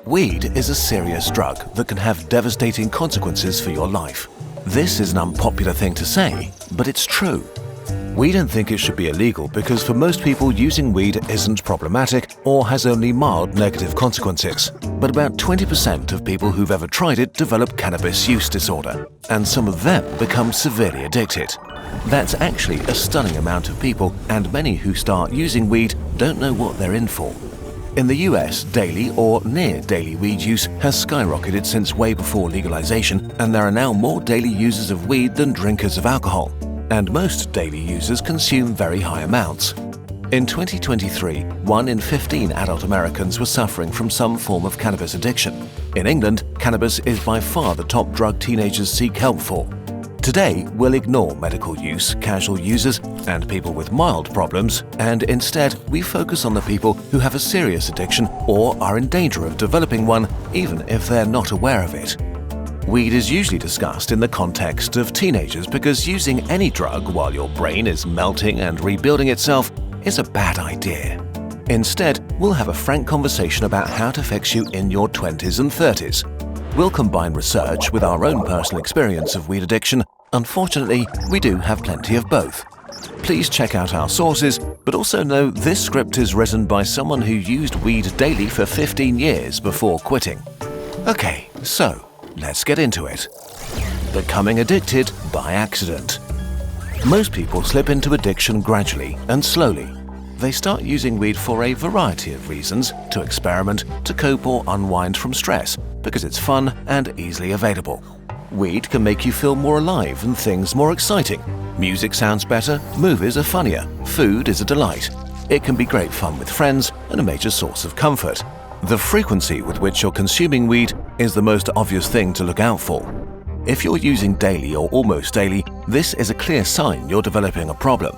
Weed is a serious drug that can have devastating consequences for your life. This is an unpopular thing to say, but it's true. We don't think it should be illegal because for most people using weed isn't problematic or has only mild negative consequences. But about 20% of people who've ever tried it develop cannabis use disorder, and some of them become severely addicted. That's actually a stunning amount of people, and many who start using weed don't know what they're in for. In the US, daily or near daily weed use has skyrocketed since way before legalization, and there are now more daily users of weed than drinkers of alcohol. And most daily users consume very high amounts. In 2023, 1 in 15 adult Americans were suffering from some form of cannabis addiction. In England, cannabis is by far the top drug teenagers seek help for. Today, we'll ignore medical use, casual users, and people with mild problems, and instead we focus on the people who have a serious addiction or are in danger of developing one, even if they're not aware of it. Weed is usually discussed in the context of teenagers because using any drug while your brain is melting and rebuilding itself is a bad idea. Instead, we'll have a frank conversation about how it affects you in your 20s and 30s. We'll combine research with our own personal experience of weed addiction. Unfortunately, we do have plenty of both. Please check out our sources, but also know this script is written by someone who used weed daily for 15 years before quitting. Okay, so let's get into it. Becoming addicted by accident. Most people slip into addiction gradually and slowly. They start using weed for a variety of reasons, to experiment, to cope or unwind from stress, because it's fun and easily available. Weed can make you feel more alive and things more exciting. Music sounds better, movies are funnier, food is a delight. It can be great fun with friends and a major source of comfort. The frequency with which you're consuming weed is the most obvious thing to look out for. If you're using daily or almost daily, this is a clear sign you're developing a problem.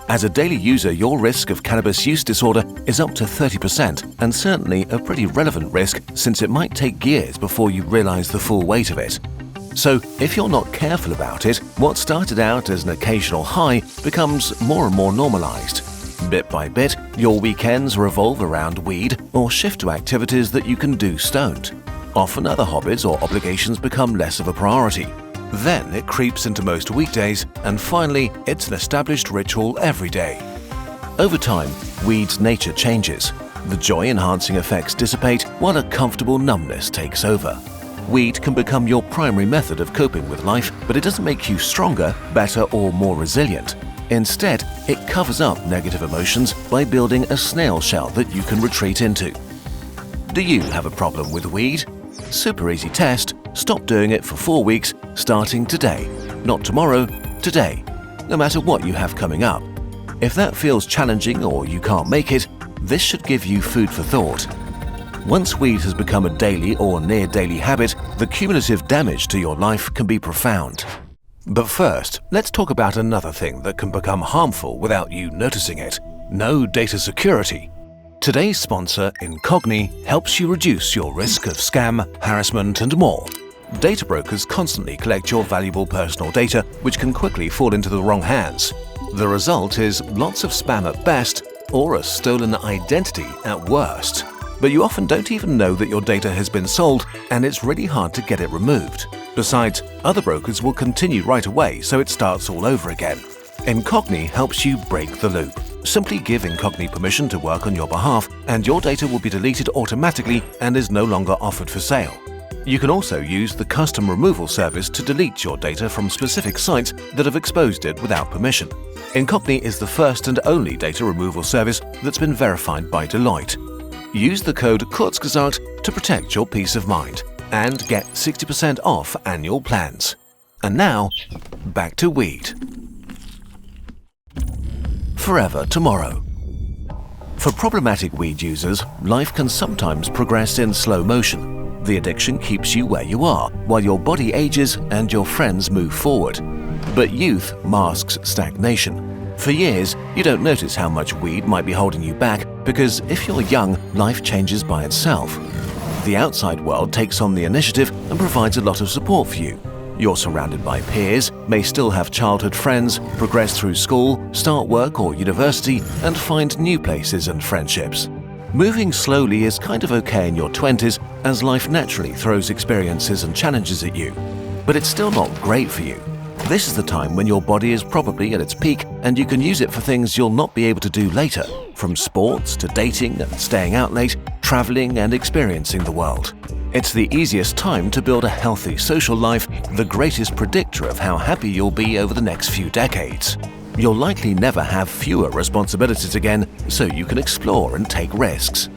As a daily user, your risk of cannabis use disorder is up to 30%, and certainly a pretty relevant risk since it might take years before you realize the full weight of it. So, if you're not careful about it, what started out as an occasional high becomes more and more normalized. Bit by bit, your weekends revolve around weed or shift to activities that you can do stoned. Often other hobbies or obligations become less of a priority. Then it creeps into most weekdays, and finally, it's an established ritual every day. Over time, weed's nature changes. The joy-enhancing effects dissipate while a comfortable numbness takes over. Weed can become your primary method of coping with life, but it doesn't make you stronger, better, or more resilient. Instead, it covers up negative emotions by building a snail shell that you can retreat into. Do you have a problem with weed? Super easy test. Stop doing it for 4 weeks, starting today. Not tomorrow, today. No matter what you have coming up. If that feels challenging or you can't make it, this should give you food for thought. Once weed has become a daily or near daily habit, the cumulative damage to your life can be profound. But first, let's talk about another thing that can become harmful without you noticing it. No data security. Today's sponsor, Incogni, helps you reduce your risk of scam, harassment, and more. Data brokers constantly collect your valuable personal data, which can quickly fall into the wrong hands. The result is lots of spam at best, or a stolen identity at worst. But you often don't even know that your data has been sold, and it's really hard to get it removed. Besides, other brokers will continue right away, so it starts all over again. Incogni helps you break the loop. Simply give Incogni permission to work on your behalf, and your data will be deleted automatically and is no longer offered for sale. You can also use the custom removal service to delete your data from specific sites that have exposed it without permission. Incogni is the first and only data removal service that's been verified by Deloitte. Use the code Kurzgesagt to protect your peace of mind and get 60% off annual plans. And now, back to weed. Forever tomorrow. For problematic weed users, life can sometimes progress in slow motion. The addiction keeps you where you are, while your body ages and your friends move forward. But youth masks stagnation. For years, you don't notice how much weed might be holding you back because if you're young, life changes by itself. The outside world takes on the initiative and provides a lot of support for you. You're surrounded by peers, may still have childhood friends, progress through school, start work or university, and find new places and friendships. Moving slowly is kind of okay in your 20s as life naturally throws experiences and challenges at you, but it's still not great for you. This is the time when your body is probably at its peak and you can use it for things you'll not be able to do later, from sports to dating and staying out late, traveling and experiencing the world. It's the easiest time to build a healthy social life, the greatest predictor of how happy you'll be over the next few decades. You'll likely never have fewer responsibilities again, so you can explore and take risks.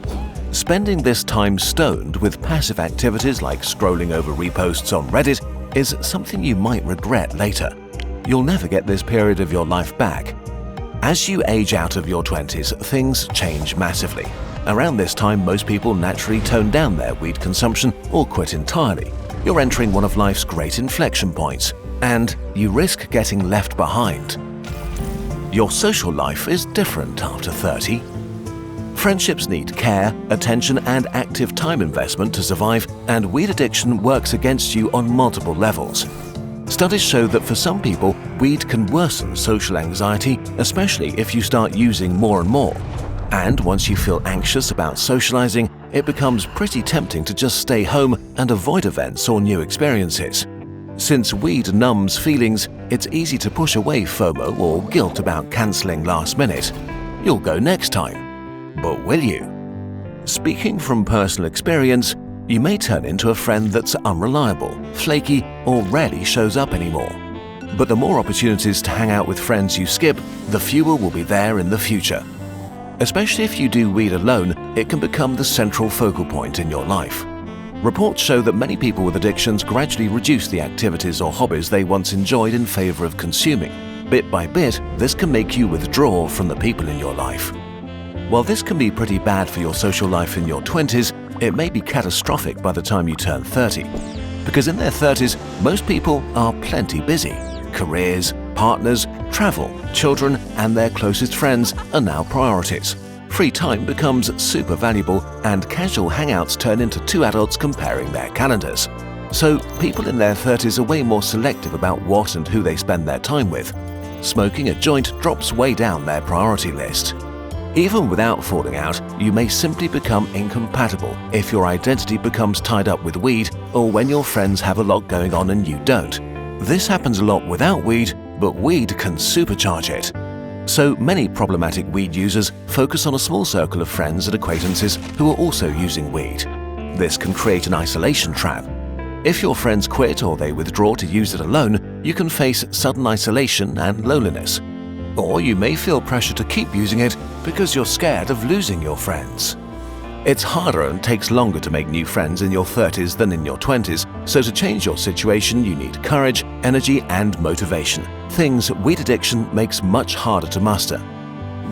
Spending this time stoned with passive activities like scrolling over reposts on Reddit is something you might regret later. You'll never get this period of your life back. As you age out of your 20s, things change massively. Around this time, most people naturally tone down their weed consumption or quit entirely. You're entering one of life's great inflection points, and you risk getting left behind. Your social life is different after 30. Friendships need care, attention, and active time investment to survive, and weed addiction works against you on multiple levels. Studies show that for some people, weed can worsen social anxiety, especially if you start using more and more. And once you feel anxious about socializing, it becomes pretty tempting to just stay home and avoid events or new experiences. Since weed numbs feelings, it's easy to push away FOMO or guilt about canceling last minute. You'll go next time. But will you? Speaking from personal experience, you may turn into a friend that's unreliable, flaky, or rarely shows up anymore. But the more opportunities to hang out with friends you skip, the fewer will be there in the future. Especially if you do weed alone, it can become the central focal point in your life. Reports show that many people with addictions gradually reduce the activities or hobbies they once enjoyed in favor of consuming. Bit by bit, this can make you withdraw from the people in your life. While this can be pretty bad for your social life in your 20s, it may be catastrophic by the time you turn 30. Because in their 30s, most people are plenty busy. Careers, partners, travel, children, and their closest friends are now priorities. Free time becomes super valuable, and casual hangouts turn into two adults comparing their calendars. So people in their 30s are way more selective about what and who they spend their time with. Smoking a joint drops way down their priority list. Even without falling out, you may simply become incompatible if your identity becomes tied up with weed or when your friends have a lot going on and you don't. This happens a lot without weed, but weed can supercharge it. So many problematic weed users focus on a small circle of friends and acquaintances who are also using weed. This can create an isolation trap. If your friends quit or they withdraw to use it alone, you can face sudden isolation and loneliness. Or you may feel pressure to keep using it because you're scared of losing your friends. It's harder and takes longer to make new friends in your 30s than in your 20s, so to change your situation you need courage, energy, and motivation, things weed addiction makes much harder to muster.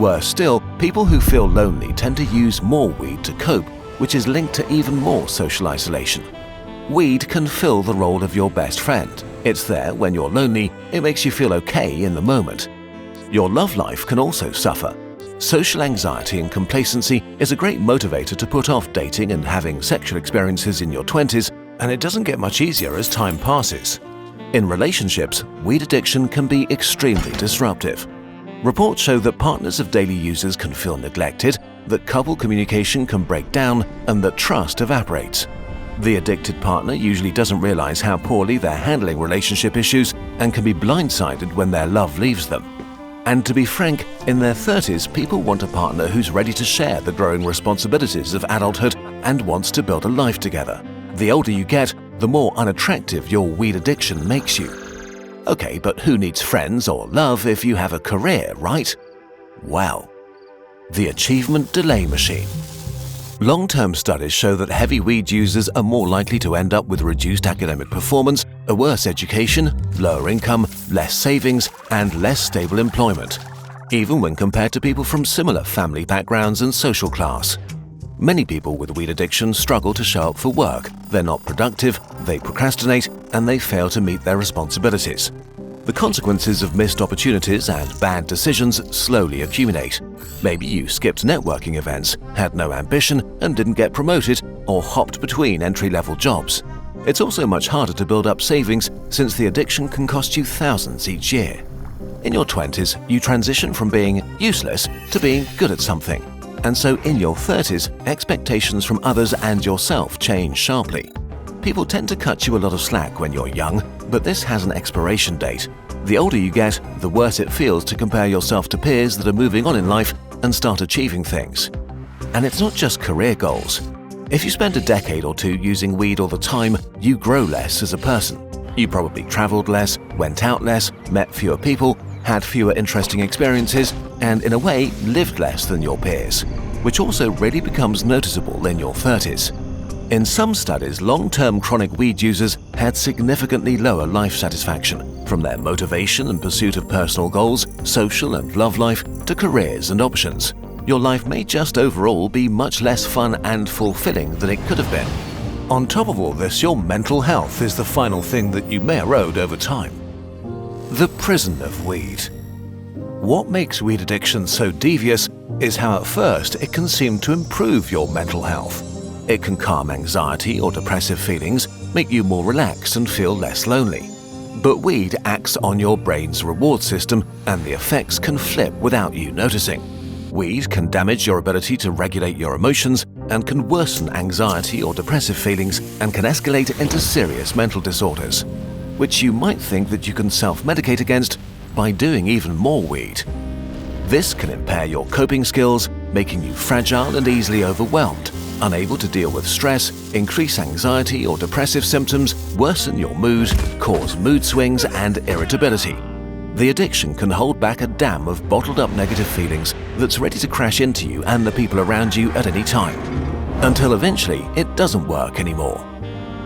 Worse still, people who feel lonely tend to use more weed to cope, which is linked to even more social isolation. Weed can fill the role of your best friend. It's there when you're lonely, it makes you feel okay in the moment. Your love life can also suffer. Social anxiety and complacency is a great motivator to put off dating and having sexual experiences in your 20s, and it doesn't get much easier as time passes. In relationships, weed addiction can be extremely disruptive. Reports show that partners of daily users can feel neglected, that couple communication can break down, and that trust evaporates. The addicted partner usually doesn't realize how poorly they're handling relationship issues and can be blindsided when their love leaves them. And to be frank, in their 30s, people want a partner who's ready to share the growing responsibilities of adulthood and wants to build a life together. The older you get, the more unattractive your weed addiction makes you. Okay, but who needs friends or love if you have a career, right? Well, the achievement delay machine. Long-term studies show that heavy weed users are more likely to end up with reduced academic performance, a worse education, lower income, less savings, and less stable employment, even when compared to people from similar family backgrounds and social class. Many people with weed addiction struggle to show up for work, they're not productive, they procrastinate, and they fail to meet their responsibilities. The consequences of missed opportunities and bad decisions slowly accumulate. Maybe you skipped networking events, had no ambition, and didn't get promoted, or hopped between entry-level jobs. It's also much harder to build up savings since the addiction can cost you thousands each year. In your 20s, you transition from being useless to being good at something. And so in your 30s, expectations from others and yourself change sharply. People tend to cut you a lot of slack when you're young, but this has an expiration date. The older you get, the worse it feels to compare yourself to peers that are moving on in life and start achieving things. And it's not just career goals. If you spend a decade or two using weed all the time, you grow less as a person. You probably traveled less, went out less, met fewer people, had fewer interesting experiences, and in a way lived less than your peers, which also really becomes noticeable in your 30s. In some studies, long-term chronic weed users had significantly lower life satisfaction, from their motivation and pursuit of personal goals, social and love life, to careers and options. Your life may just overall be much less fun and fulfilling than it could have been. On top of all this, your mental health is the final thing that you may erode over time. The prison of weed. What makes weed addiction so devious is how at first it can seem to improve your mental health. It can calm anxiety or depressive feelings, make you more relaxed and feel less lonely. But weed acts on your brain's reward system, and the effects can flip without you noticing. Weed can damage your ability to regulate your emotions and can worsen anxiety or depressive feelings and can escalate into serious mental disorders, which you might think that you can self-medicate against by doing even more weed. This can impair your coping skills, making you fragile and easily overwhelmed, unable to deal with stress, increase anxiety or depressive symptoms, worsen your mood, cause mood swings and irritability. The addiction can hold back a dam of bottled-up negative feelings that's ready to crash into you and the people around you at any time, until eventually it doesn't work anymore.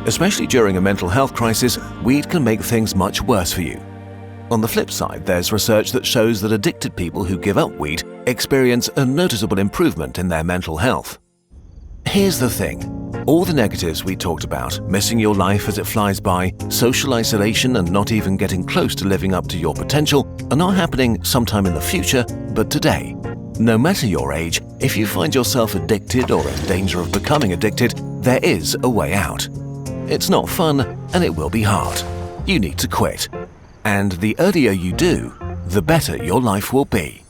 Especially during a mental health crisis, weed can make things much worse for you. On the flip side, there's research that shows that addicted people who give up weed experience a noticeable improvement in their mental health. Here's the thing. All the negatives we talked about, missing your life as it flies by, social isolation and not even getting close to living up to your potential, are not happening sometime in the future, but today. No matter your age, if you find yourself addicted or in danger of becoming addicted, there is a way out. It's not fun and it will be hard. You need to quit. And the earlier you do, the better your life will be.